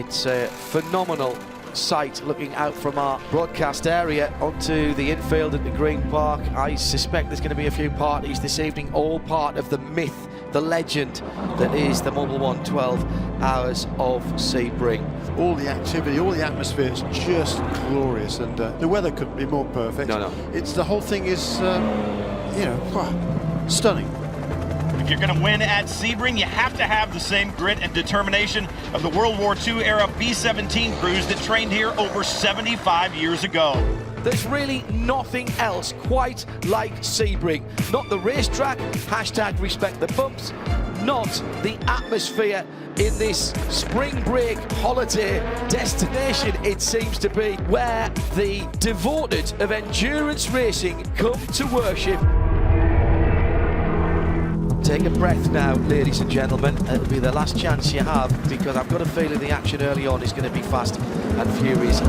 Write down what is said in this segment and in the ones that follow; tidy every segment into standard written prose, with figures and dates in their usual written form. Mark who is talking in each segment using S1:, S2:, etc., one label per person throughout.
S1: It's a phenomenal sight looking out from our broadcast area onto the infield at the Green Park. I suspect there's going to be a few parties this evening, all part of the myth, the legend that is the Mobil 1 12 Hours of Sebring.
S2: All the activity, all the atmosphere is just glorious, and the weather couldn't be more perfect.
S1: No.
S2: It's the whole thing is, stunning.
S3: If you're going to win at Sebring, you have to have the same grit and determination of the World War II era B-17 crews that trained here over 75 years ago.
S1: There's really nothing else quite like Sebring. Not the racetrack, hashtag respect the bumps, not the atmosphere in this spring break holiday destination it seems to be, where the devoted of endurance racing come to worship. Take a breath now, ladies and gentlemen. It'll be the last chance you have, because I've got a feeling the action early on is going to be fast and furious.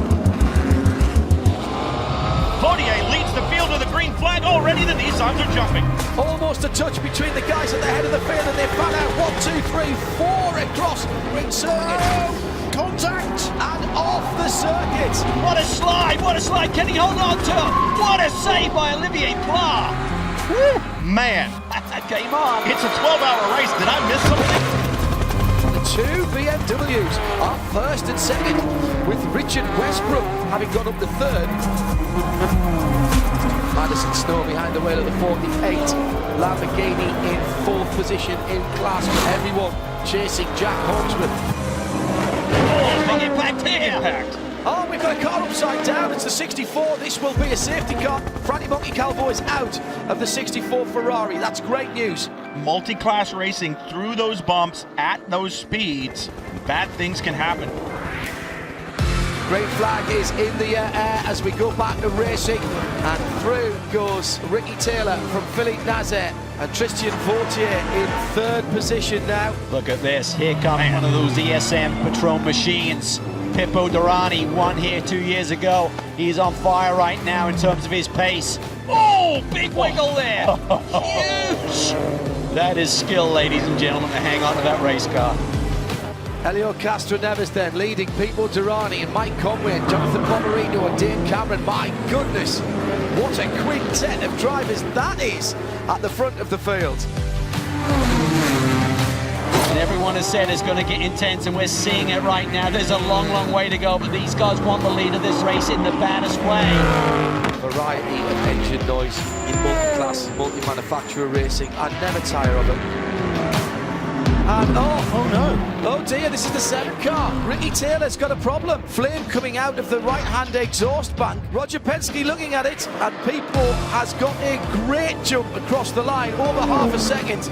S3: Potier leads the field with a green flag. Already the Nissans are jumping.
S1: Almost a touch between the guys at the head of the field, and they fan out 1, 2, 3, 4 across ring circuit. Contact and off the circuit.
S3: What a slide, what a slide. Can he hold on to it? What a save by Olivier Pla. Woo, man.
S1: Game on.
S3: It's a 12-hour race. Did I miss something?
S1: The two BMWs are first and second, with Richard Westbrook having gone up the third. Madison Snow behind the wheel of the 48. Lamborghini in fourth position in class, with everyone chasing Jack Hawksworth.
S3: Oh, big impact, big impact.
S1: Oh, we've got a car upside down. It's the 64. This will be a safety car. Franny Monkey Calvo is out of the 64 Ferrari. That's great news.
S3: Multi-class racing through those bumps at those speeds, bad things can happen.
S1: Green flag is in the air as we go back to racing, and through goes Ricky Taylor from Philippe Nazet and Tristan Vautier in third position now.
S4: Look at this, here comes one of those ESM Patron machines. Pippo Durrani won here 2 years ago. He's on fire right now in terms of his pace.
S3: Oh, big wiggle there. Huge.
S4: That is skill, ladies and gentlemen, to hang on to that race car.
S1: Elio Castro-Neves then leading Pippo Durrani and Mike Conway and Jonathan Bomarino and Dane Cameron. My goodness, what a quintet of drivers that is at the front of the field.
S4: And everyone has said it's going to get intense, and we're seeing it right now. There's a long, long way to go, but these guys want the lead of this race in the baddest way.
S1: Variety of engine noise in multi-class, multi-manufacturer racing. I never tire of it. And oh no, oh dear, this is the 7 car. Ricky Taylor's got a problem. Flame coming out of the right-hand exhaust bank. Roger Penske looking at it, and Pippo has got a great jump across the line, over half a second.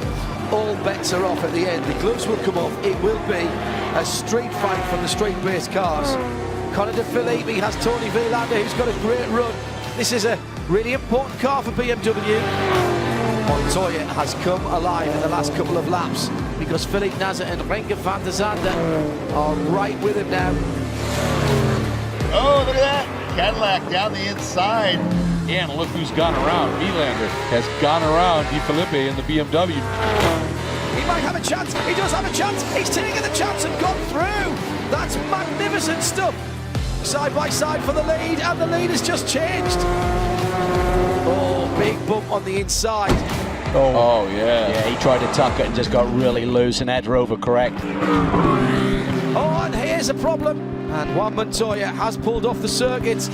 S1: All bets are off at the end. The gloves will come off. It will be a street fight from the street-based cars. Conor De Philippi has Tony Villander, who's got a great run. This is a really important car for BMW. Montoya has come alive in the last couple of laps, because Philippe Nazet and Renke van der Zande are right with him now.
S5: Oh, look at that. Cadillac down the inside.
S6: Yeah, and look who's gone around. Villander has gone around De Philippi in the BMW.
S1: He might have a chance. He does have a chance. He's taken the chance and gone through. That's magnificent stuff. Side by side for the lead, and the lead has just changed. Oh, big bump on the inside.
S6: Oh yeah.
S4: Yeah, he tried to tuck it and just got really loose, and that drove her correct.
S1: Oh, and here's a problem. And Juan Montoya has pulled off the circuit.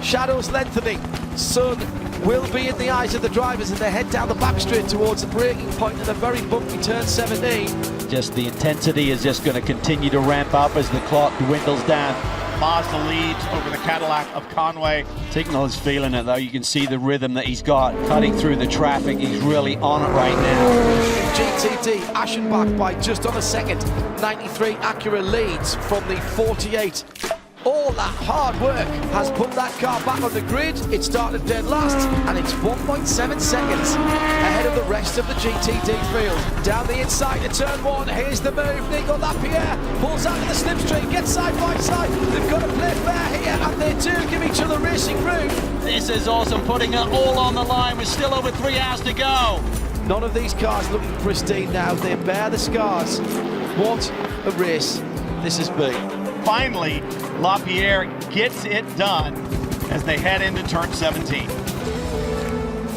S1: Shadows lengthening. Sun will be in the eyes of the drivers as they head down the back straight towards the braking point in a very bumpy turn 17.
S4: Just the intensity is just going to continue to ramp up as the clock dwindles down.
S3: Mazda leads over the Cadillac of Conway.
S4: Tignal is feeling it though. You can see the rhythm that he's got cutting through the traffic. He's really on it right now.
S1: GTD Aschenbach by just on a second. 93 Acura leads from the 48. All that hard work has put that car back on the grid. It started dead last, and it's 1.7 seconds ahead of the rest of the GTD field. Down the inside to turn 1, here's the move. Nico Lapierre pulls out of the slipstream, gets side by side. They've got to play fair here, and they do give each other racing room.
S4: This is awesome, putting it all on the line with still over 3 hours to go.
S1: None of these cars looking pristine now. They bear the scars. What a race this has been.
S3: Finally, LaPierre gets it done as they head into turn 17.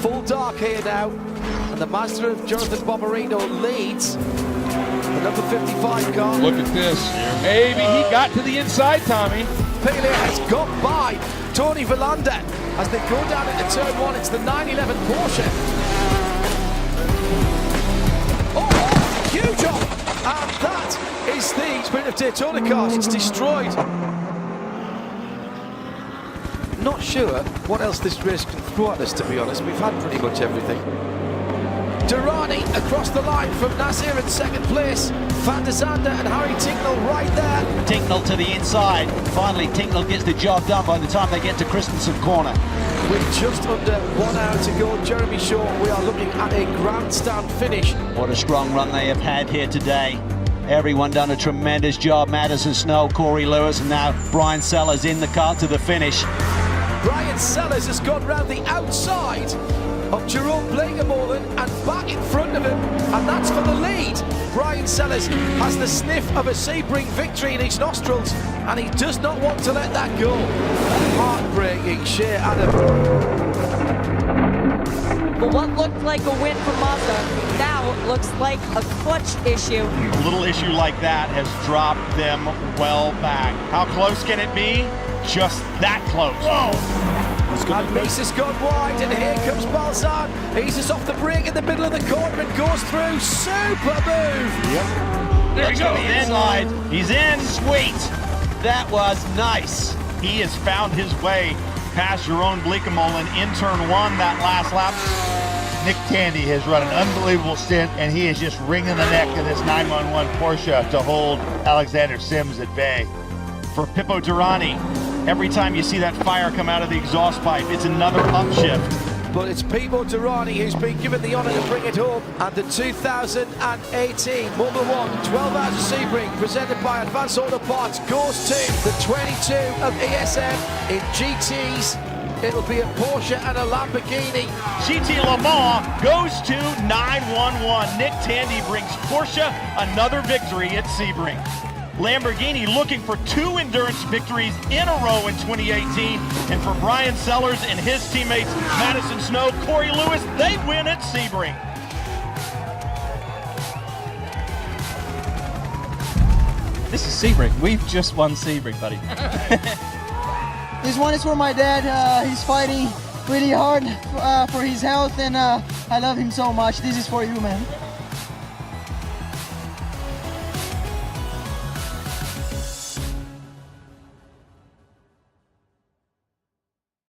S1: Full dark here now, and the master of Jonathan Bomarino leads the number 55 car.
S6: Look at this. Maybe he got to the inside, Tommy.
S1: Pele has got by Tony Verlander as they go down into turn 1. It's the 911 Porsche. Oh, huge off! And that is the Sprint of Daytona cars. It's destroyed. Not sure what else this race can throw at us, to be honest. We've had pretty much everything. Durrani across the line from Nasir in second place. Van der Zande and Harry Tincknell right there.
S4: Tincknell to the inside. Finally, Tincknell gets the job done by the time they get to Christensen corner.
S1: With just under 1 hour to go, Jeremy Shaw, we are looking at a grandstand finish.
S4: What a strong run they have had here today. Everyone done a tremendous job. Madison Snow, Corey Lewis, and now Brian Sellers in the car to the finish.
S1: Brian Sellers has gone round the outside of Jerome Blankemolen and back in front of him, and that's for the lead. Brian Sellers has the sniff of a Sebring victory in his nostrils, and he does not want to let that go. Heartbreaking, Shea Adam.
S7: But what looked like a win for Mazda now looks like a clutch issue.
S3: A little issue like that has dropped them well back. How close can it be? Just that close. Whoa!
S1: And Mises gone wide, and here comes Balzan. He's just off the brake in the middle of the corner and goes through. Super move!
S3: There he goes. Inside. He's in.
S4: Sweet. That was nice.
S3: He has found his way past Jerome Blankemolen in turn 1 that last lap.
S5: Nick Tandy has run an unbelievable stint, and he is just wringing the neck of this 911 Porsche to hold Alexander Sims at bay.
S3: For Pippo Durrani, every time you see that fire come out of the exhaust pipe, it's another upshift.
S1: But it's Pippo Durrani who's been given the honour to bring it home. And the 2018 Mobil 1 12 Hours of Sebring, presented by Advanced Auto Parts, goes to the 22 of ESM in GTs. It'll be a Porsche and a Lamborghini.
S3: GT Le Mans goes to 911. Nick Tandy brings Porsche another victory at Sebring. Lamborghini looking for 2 endurance victories in a row in 2018. And for Brian Sellers and his teammates, Madison Snow, Corey Lewis, they win at Sebring.
S8: This is Sebring. We've just won Sebring, buddy.
S9: This one is for my dad. He's fighting really hard for his health, and I love him so much. This is for you, man.